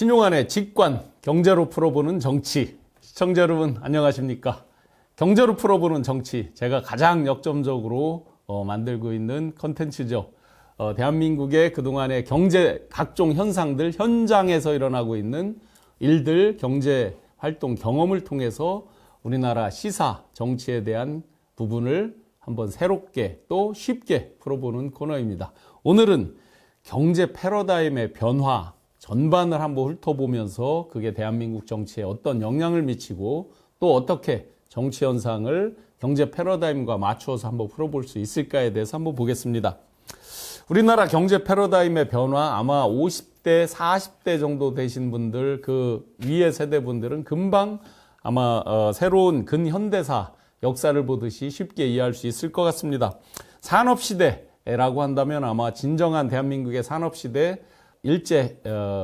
신용환의 직관, 경제로 풀어보는 정치. 시청자 여러분 안녕하십니까? 경제로 풀어보는 정치, 제가 가장 역점적으로 만들고 있는 컨텐츠죠. 대한민국의 그동안의 경제 각종 현상들, 현장에서 일어나고 있는 일들, 경제 활동 경험을 통해서 우리나라 시사, 정치에 대한 부분을 한번 새롭게 또 쉽게 풀어보는 코너입니다. 오늘은 경제 패러다임의 변화 전반을 한번 훑어보면서 그게 대한민국 정치에 어떤 영향을 미치고 또 어떻게 정치 현상을 경제 패러다임과 맞추어서 한번 풀어볼 수 있을까에 대해서 한번 보겠습니다. 우리나라 경제 패러다임의 변화, 아마 50대, 40대 정도 되신 분들, 그 위의 세대분들은 금방 아마 새로운 근현대사 역사를 보듯이 쉽게 이해할 수 있을 것 같습니다. 산업시대라고 한다면 아마 진정한 대한민국의 산업시대, 일제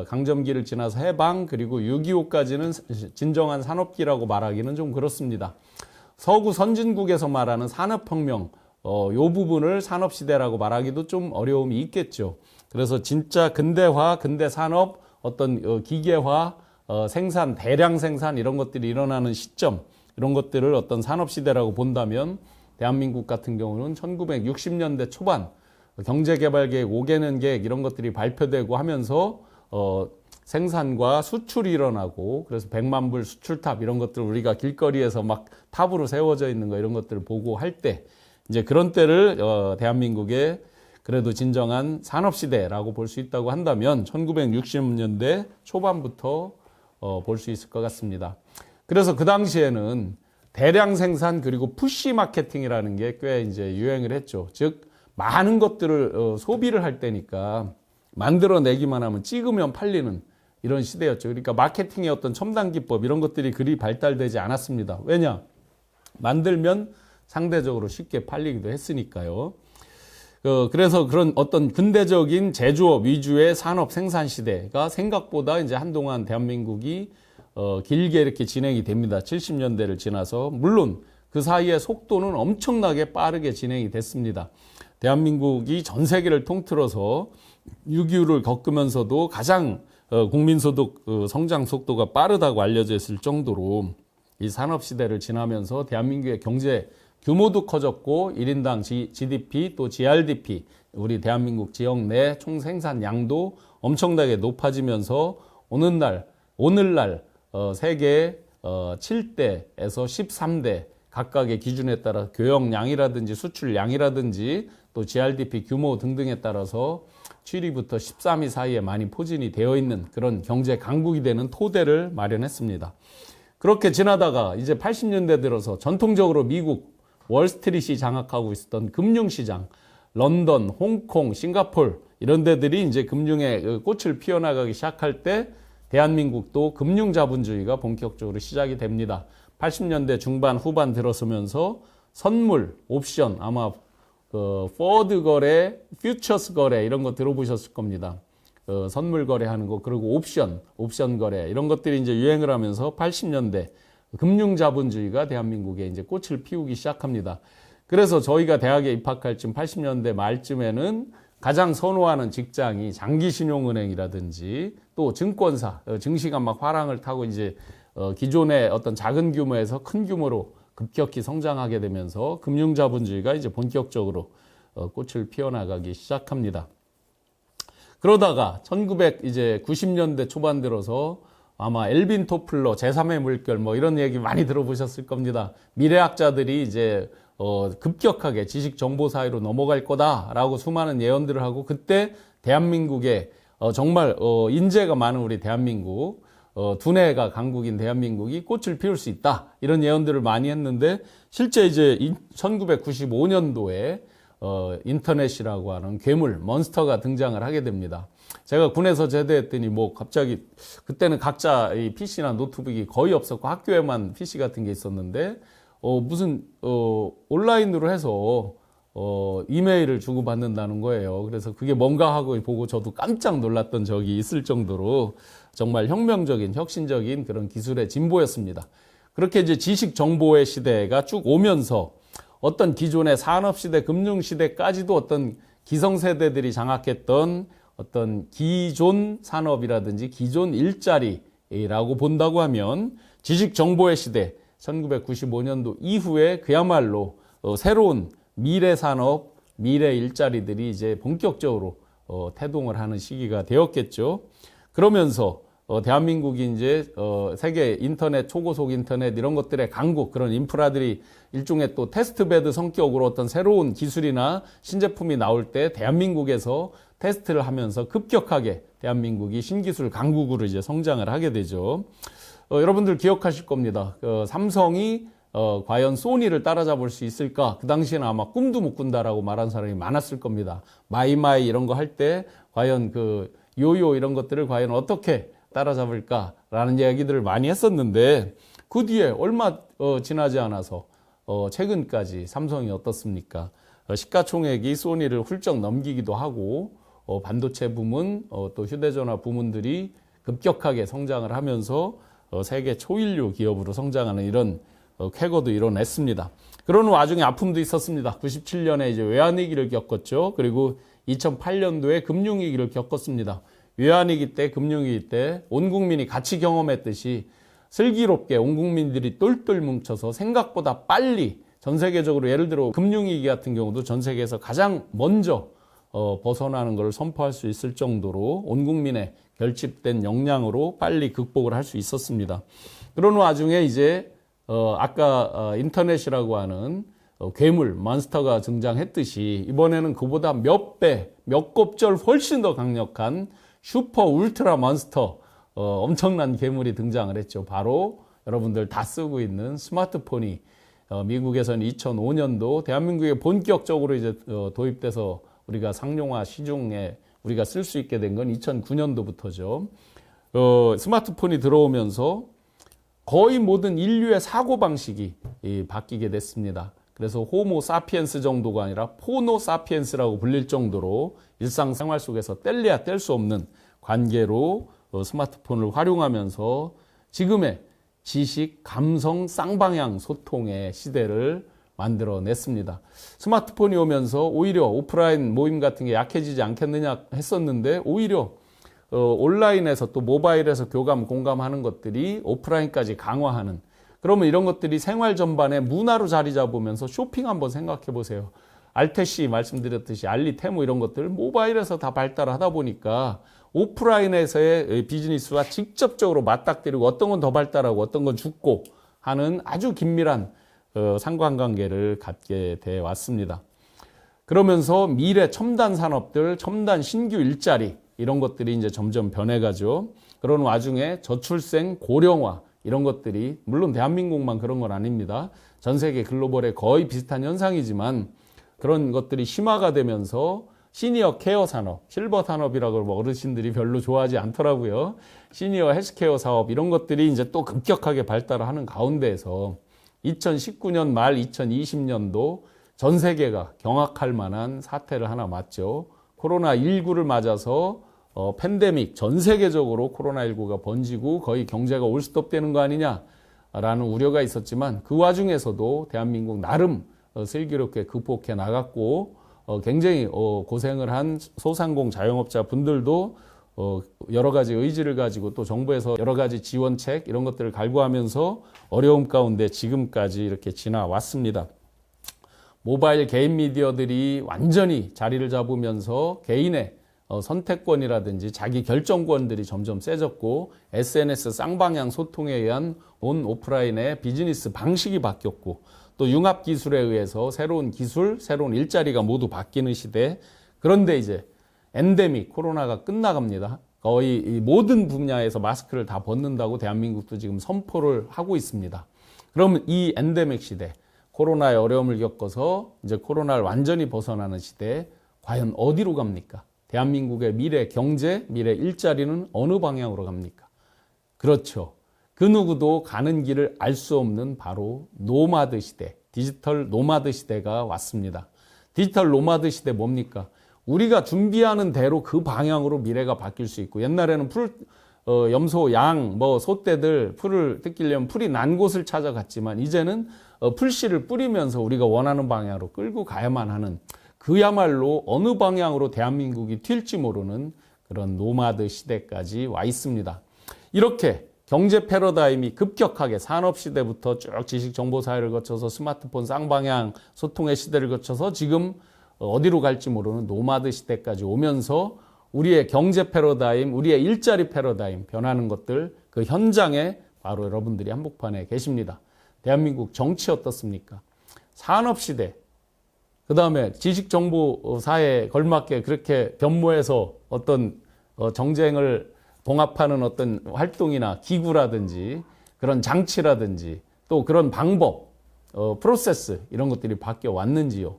강점기를 지나서 해방, 그리고 6.25까지는 진정한 산업기라고 말하기는 좀 그렇습니다. 서구 선진국에서 말하는 산업혁명, 요 부분을 산업시대라고 말하기도 좀 어려움이 있겠죠. 그래서 진짜 근대화, 근대산업, 어떤 기계화, 생산, 대량 생산 이런 것들이 일어나는 시점, 이런 것들을 어떤 산업시대라고 본다면 대한민국 같은 경우는 1960년대 초반 경제개발계획, 5개년 계획 이런 것들이 발표되고 하면서 생산과 수출이 일어나고, 그래서 100만 불 수출탑 이런 것들 우리가 길거리에서 막 탑으로 세워져 있는 거 이런 것들을 보고 할 때, 이제 그런 때를 대한민국의 그래도 진정한 산업시대라고 볼 수 있다고 한다면 1960년대 초반부터 볼 수 있을 것 같습니다. 그래서 그 당시에는 대량 생산 그리고 푸시 마케팅이라는 게 꽤 이제 유행을 했죠. 즉 많은 것들을 소비를 할 때니까 만들어내기만 하면 찍으면 팔리는 이런 시대였죠. 그러니까 마케팅의 어떤 첨단 기법 이런 것들이 그리 발달되지 않았습니다. 왜냐? 만들면 상대적으로 쉽게 팔리기도 했으니까요. 그래서 그런 어떤 근대적인 제조업 위주의 산업 생산 시대가 생각보다 이제 한동안 대한민국이 길게 이렇게 진행이 됩니다. 70년대를 지나서. 물론 그 사이에 속도는 엄청나게 빠르게 진행이 됐습니다. 대한민국이 전 세계를 통틀어서 6.25를 겪으면서도 가장 국민소득 성장 속도가 빠르다고 알려져 있을 정도로 이 산업시대를 지나면서 대한민국의 경제 규모도 커졌고 1인당 GDP 또 GRDP 우리 대한민국 지역 내 총생산량도 엄청나게 높아지면서 오늘날 세계 7대에서 13대 각각의 기준에 따라 교역량이라든지 수출량이라든지 또 GRDP 규모 등등에 따라서 7위부터 13위 사이에 많이 포진이 되어 있는 그런 경제 강국이 되는 토대를 마련했습니다. 그렇게 지나다가 이제 80년대 들어서 전통적으로 미국 월스트리트이 장악하고 있었던 금융시장, 런던, 홍콩, 싱가포르 이런 데들이 이제 금융의 꽃을 피워나가기 시작할 때 대한민국도 금융자본주의가 본격적으로 시작이 됩니다. 80년대 중반 후반 들어서면서 선물, 옵션, 아마 포워드 거래, 퓨처스 거래 이런 거 들어보셨을 겁니다. 선물 거래하는 거, 그리고 옵션 거래 이런 것들이 이제 유행을 하면서 80년대 금융자본주의가 대한민국에 이제 꽃을 피우기 시작합니다. 그래서 저희가 대학에 입학할 쯤 80년대 말쯤에는 가장 선호하는 직장이 장기신용은행이라든지 또 증권사, 증시가 막 화랑을 타고 이제 기존의 어떤 작은 규모에서 큰 규모로 급격히 성장하게 되면서 금융자본주의가 이제 본격적으로 꽃을 피워나가기 시작합니다. 그러다가 1990년대 초반 들어서 아마 엘빈 토플러, 제3의 물결 뭐 이런 얘기 많이 들어보셨을 겁니다. 미래학자들이 이제 급격하게 지식 정보 사회로 넘어갈 거다라고 수많은 예언들을 하고, 그때 대한민국에 정말 인재가 많은 우리 대한민국, 두뇌가 강국인 대한민국이 꽃을 피울 수 있다 이런 예언들을 많이 했는데, 실제 이제 1995년도에 인터넷이라고 하는 괴물 몬스터가 등장을 하게 됩니다. 제가 군에서 제대했더니 뭐 갑자기 그때는 각자 이 PC나 노트북이 거의 없었고 학교에만 PC 같은 게 있었는데 무슨 온라인으로 해서 이메일을 주고받는다는 거예요. 그래서 그게 뭔가 하고 보고 저도 깜짝 놀랐던 적이 있을 정도로 정말 혁명적인, 혁신적인 그런 기술의 진보였습니다. 그렇게 이제 지식 정보의 시대가 쭉 오면서 어떤 기존의 산업시대, 금융시대까지도 어떤 기성세대들이 장악했던 어떤 기존 산업이라든지 기존 일자리라고 본다고 하면 지식정보의 시대 1995년도 이후에 그야말로 새로운 미래 산업, 미래 일자리들이 이제 본격적으로 태동을 하는 시기가 되었겠죠. 그러면서 대한민국이 이제 세계 인터넷, 초고속 인터넷 이런 것들의 강국, 그런 인프라들이 일종의 또 테스트베드 성격으로 어떤 새로운 기술이나 신제품이 나올 때 대한민국에서 테스트를 하면서 급격하게 대한민국이 신기술 강국으로 이제 성장을 하게 되죠. 여러분들 기억하실 겁니다. 삼성이 과연 소니를 따라잡을 수 있을까? 그 당시에는 아마 꿈도 못 꾼다라고 말한 사람이 많았을 겁니다. 마이마이 이런 거 할 때 과연 그 요요 이런 것들을 과연 어떻게 따라잡을까라는 이야기들을 많이 했었는데 그 뒤에 얼마 지나지 않아서 최근까지 삼성이 어떻습니까? 시가총액이 소니를 훌쩍 넘기기도 하고 반도체 부문 또 휴대전화 부문들이 급격하게 성장을 하면서 세계 초일류 기업으로 성장하는 이런 쾌거도 이뤄냈습니다. 그런 와중에 아픔도 있었습니다. 97년에 이제 외환위기를 겪었죠. 그리고 2008년도에 금융위기를 겪었습니다. 외환위기 때, 금융위기 때 온 국민이 같이 경험했듯이 슬기롭게 온 국민들이 똘똘 뭉쳐서 생각보다 빨리 전 세계적으로 예를 들어 금융위기 같은 경우도 전 세계에서 가장 먼저 벗어나는 것을 선포할 수 있을 정도로 온 국민의 결집된 역량으로 빨리 극복을 할 수 있었습니다. 그런 와중에 이제 아까 인터넷이라고 하는 괴물, 몬스터가 등장했듯이 이번에는 그보다 몇 배, 몇 곱절 훨씬 더 강력한 슈퍼 울트라 몬스터 엄청난 괴물이 등장을 했죠. 바로 여러분들 다 쓰고 있는 스마트폰이 미국에서는 2005년도 대한민국에 본격적으로 이제 도입돼서 우리가 상용화 시중에 우리가 쓸 수 있게 된 건 2009년도부터죠. 스마트폰이 들어오면서 거의 모든 인류의 사고방식이 바뀌게 됐습니다. 그래서 호모 사피엔스 정도가 아니라 포노 사피엔스라고 불릴 정도로 일상생활 속에서 뗄래야 뗄 수 없는 관계로 스마트폰을 활용하면서 지금의 지식, 감성, 쌍방향 소통의 시대를 만들어냈습니다. 스마트폰이 오면서 오히려 오프라인 모임 같은 게 약해지지 않겠느냐 했었는데 오히려 온라인에서 또 모바일에서 교감, 공감하는 것들이 오프라인까지 강화하는 그러면 이런 것들이 생활 전반에 문화로 자리 잡으면서 쇼핑 한번 생각해 보세요. 알테시 말씀드렸듯이 알리, 테무 이런 것들 모바일에서 다 발달하다 보니까 오프라인에서의 비즈니스와 직접적으로 맞닥뜨리고 어떤 건 더 발달하고 어떤 건 죽고 하는 아주 긴밀한 상관관계를 갖게 돼 왔습니다. 그러면서 미래 첨단 산업들, 첨단 신규 일자리 이런 것들이 이제 점점 변해가죠. 그런 와중에 저출생, 고령화 이런 것들이 물론 대한민국만 그런 건 아닙니다. 전 세계 글로벌에 거의 비슷한 현상이지만 그런 것들이 심화가 되면서 시니어 케어 산업, 실버 산업이라고 어르신들이 별로 좋아하지 않더라고요. 시니어 헬스케어 사업 이런 것들이 이제 또 급격하게 발달하는 가운데에서 2019년 말 2020년도 전 세계가 경악할 만한 사태를 하나 맞죠. 코로나19를 맞아서 팬데믹 전 세계적으로 코로나19가 번지고 거의 경제가 올스톱 되는 거 아니냐라는 우려가 있었지만 그 와중에서도 대한민국 나름 슬기롭게 극복해 나갔고 굉장히 고생을 한 소상공 자영업자 분들도 여러 가지 의지를 가지고 또 정부에서 여러 가지 지원책 이런 것들을 갈구하면서 어려움 가운데 지금까지 이렇게 지나왔습니다. 모바일 개인 미디어들이 완전히 자리를 잡으면서 개인의 선택권이라든지 자기 결정권들이 점점 세졌고 SNS 쌍방향 소통에 의한 온 오프라인의 비즈니스 방식이 바뀌었고 또 융합기술에 의해서 새로운 기술, 새로운 일자리가 모두 바뀌는 시대. 그런데 이제 엔데믹 코로나가 끝나갑니다. 거의 이 모든 분야에서 마스크를 다 벗는다고 대한민국도 지금 선포를 하고 있습니다. 그럼 이 엔데믹 시대, 코로나의 어려움을 겪어서 이제 코로나를 완전히 벗어나는 시대, 과연 어디로 갑니까? 대한민국의 미래 경제, 미래 일자리는 어느 방향으로 갑니까? 그렇죠. 그 누구도 가는 길을 알 수 없는 바로 노마드 시대, 디지털 노마드 시대가 왔습니다. 디지털 노마드 시대 뭡니까? 우리가 준비하는 대로 그 방향으로 미래가 바뀔 수 있고 옛날에는 염소, 양, 소떼들 풀을 뜯기려면 풀이 난 곳을 찾아갔지만 이제는 풀씨를 뿌리면서 우리가 원하는 방향으로 끌고 가야만 하는 그야말로 어느 방향으로 대한민국이 튈지 모르는 그런 노마드 시대까지 와 있습니다. 이렇게 경제 패러다임이 급격하게 산업시대부터 쭉 지식정보사회를 거쳐서 스마트폰 쌍방향 소통의 시대를 거쳐서 지금 어디로 갈지 모르는 노마드 시대까지 오면서 우리의 경제 패러다임, 우리의 일자리 패러다임 변하는 것들 그 현장에 바로 여러분들이 한복판에 계십니다. 대한민국 정치 어떻습니까? 산업시대, 그 다음에 지식정보사회에 걸맞게 그렇게 변모해서 어떤 정쟁을 봉합하는 어떤 활동이나 기구라든지 그런 장치라든지 또 그런 방법, 프로세스 이런 것들이 바뀌어 왔는지요.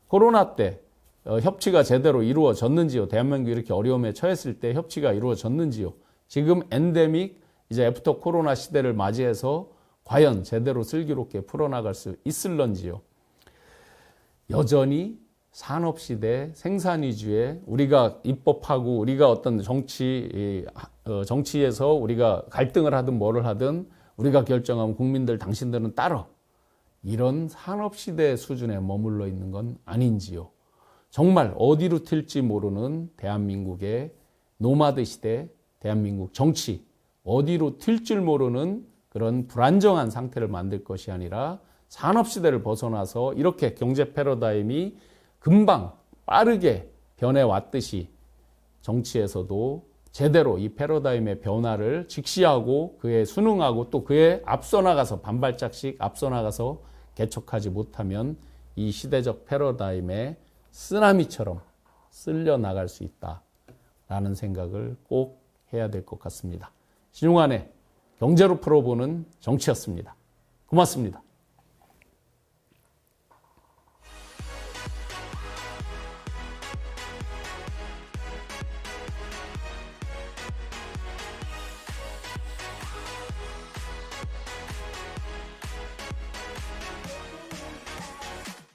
코로나 때 협치가 제대로 이루어졌는지요. 대한민국이 이렇게 어려움에 처했을 때 협치가 이루어졌는지요. 지금 엔데믹 이제 애프터 코로나 시대를 맞이해서 과연 제대로 슬기롭게 풀어나갈 수 있을런지요. 여전히 산업시대 생산 위주의 우리가 입법하고 우리가 어떤 정치에서 우리가 갈등을 하든 뭐를 하든 우리가 결정하면 국민들 당신들은 따라 이런 산업시대 수준에 머물러 있는 건 아닌지요. 정말 어디로 튈지 모르는 대한민국의 노마드 시대, 대한민국 정치 어디로 튈 줄 모르는 그런 불안정한 상태를 만들 것이 아니라 산업시대를 벗어나서 이렇게 경제 패러다임이 금방 빠르게 변해왔듯이 정치에서도 제대로 이 패러다임의 변화를 직시하고 그에 순응하고 또 그에 앞서 나가서 반발짝씩 앞서 나가서 개척하지 못하면 이 시대적 패러다임의 쓰나미처럼 쓸려 나갈 수 있다라는 생각을 꼭 해야 될 것 같습니다. 신용환의 경제로 풀어보는 정치였습니다. 고맙습니다.